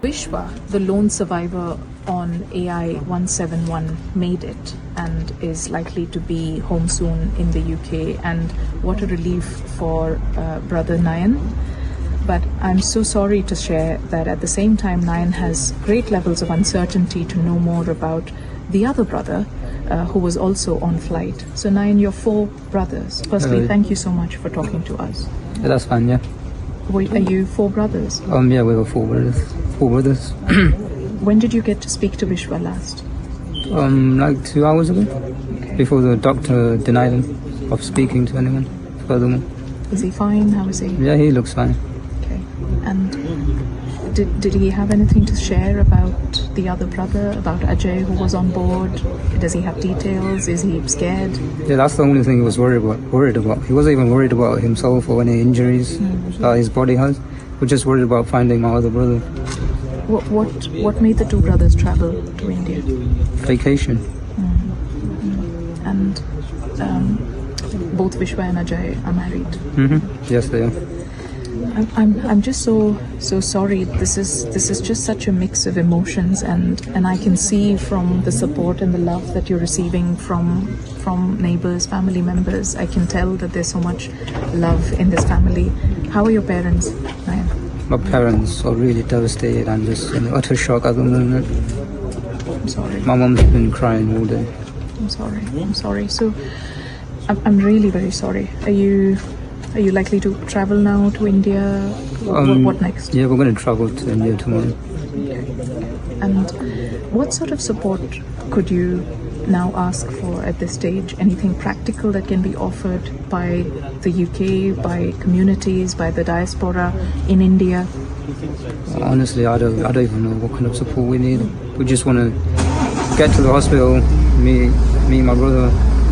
Vishwa, the lone survivor on AI 171, made it and is likely to be home soon in the UK. And what a relief for brother Nayan. But I'm so sorry to share that at the same time, Nayan has great levels of uncertainty to know more about the other brother who was also on flight. So Nayan, you're four brothers. Firstly, thank you so much for talking to us. Yeah, that's fine, yeah. Are you four brothers? Yeah, we were four brothers. When did you get to speak to Vishwa last? Like 2 hours ago, before the doctor denied him of speaking to anyone furthermore. Is he fine? How is he? Yeah, he looks fine. Okay. And did he have anything to share about the other brother, about Ajay who was on board? Does he have details? Is he scared? Yeah, that's the only thing he was worried about. He wasn't even worried about himself or any injuries that his body has. He was just worried about finding my other brother. What made the two brothers travel to India? Vacation. And both Vishwa and Ajay are married. Yes, they are. I'm just so sorry. This is just such a mix of emotions, and I can see from the support and the love that you're receiving from neighbors, family members. I can tell that there's so much love in this family. How are your parents, Nayan? My parents are really devastated and just in utter shock at the moment. I'm sorry. My mom's been crying all day. I'm sorry. So I'm really very sorry. Are you likely to travel now to India? What next? Yeah, we're going to travel to India tomorrow. And what sort of support could you now ask for at this stage? Anything practical that can be offered by the UK, by communities, by the diaspora in India? Honestly, I don't even know what kind of support we need. We just want to get to the hospital, me and my brother,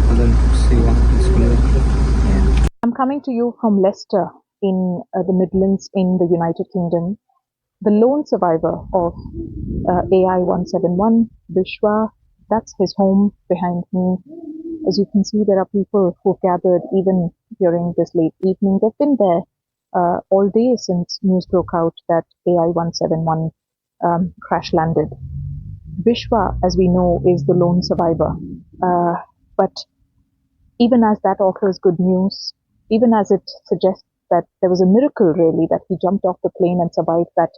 and then see what happens from there. I'm coming to you from Leicester in the Midlands in the United Kingdom. The lone survivor of AI 171, Vishwa, that's his home behind me. As you can see, there are people who've gathered even during this late evening. They've been there all day since news broke out that AI 171 crash landed. Vishwa, as we know, is the lone survivor. But even as that offers good news, even as it suggests that there was a miracle really that he jumped off the plane and survived that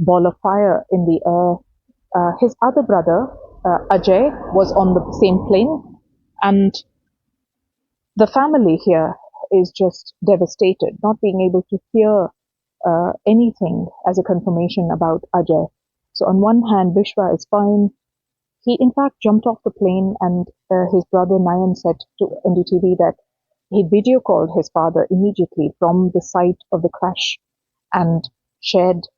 ball of fire in the air, his other brother, Ajay, was on the same plane, and the family here is just devastated, not being able to hear anything as a confirmation about Ajay. So on one hand, Vishwa is fine. He in fact jumped off the plane, and his brother Nayan said to NDTV that he video called his father immediately from the site of the crash and shared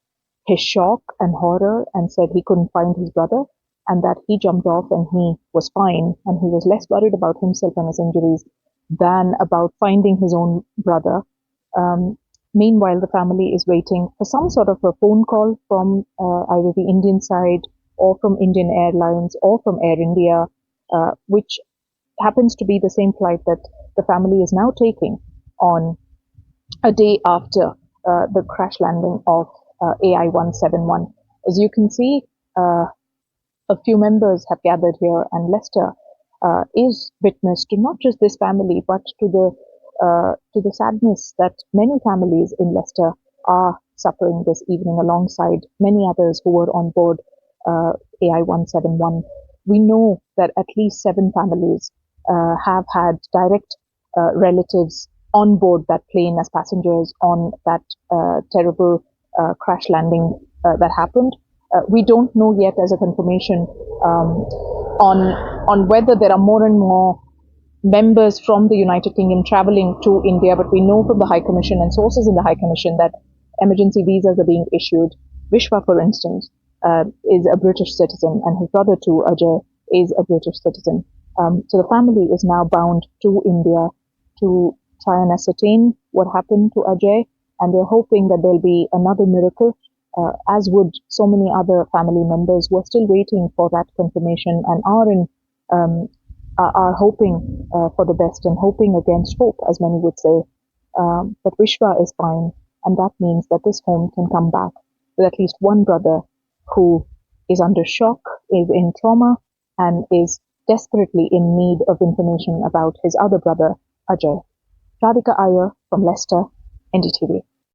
his shock and horror and said he couldn't find his brother and that he jumped off and he was fine and he was less worried about himself and his injuries than about finding his own brother. Meanwhile, the family is waiting for some sort of a phone call from either the Indian side or from Indian Airlines or from Air India, which happens to be the same flight that the family is now taking on a day after the crash landing of AI 171. As you can see, a few members have gathered here, and Leicester is witness to not just this family, but to the sadness that many families in Leicester are suffering this evening, alongside many others who were on board AI 171. We know that at least 7 families have had direct relatives on board that plane as passengers on that terrible crash landing that happened. We don't know yet as a confirmation on whether there are more and more members from the United Kingdom traveling to India, but we know from the High Commission and sources in the High Commission that emergency visas are being issued. Vishwa, for instance, is a British citizen, and his brother too, Ajay, is a British citizen. So the family is now bound to India to try and ascertain what happened to Ajay, and they're hoping that there'll be another miracle, as would so many other family members who are still waiting for that confirmation and are hoping for the best and hoping against hope, as many would say. But Vishwa is fine, and that means that this home can come back with at least one brother who is under shock, is in trauma, and is desperately in need of information about his other brother, Ajay. Radhika Iyer from Leicester, NDTV.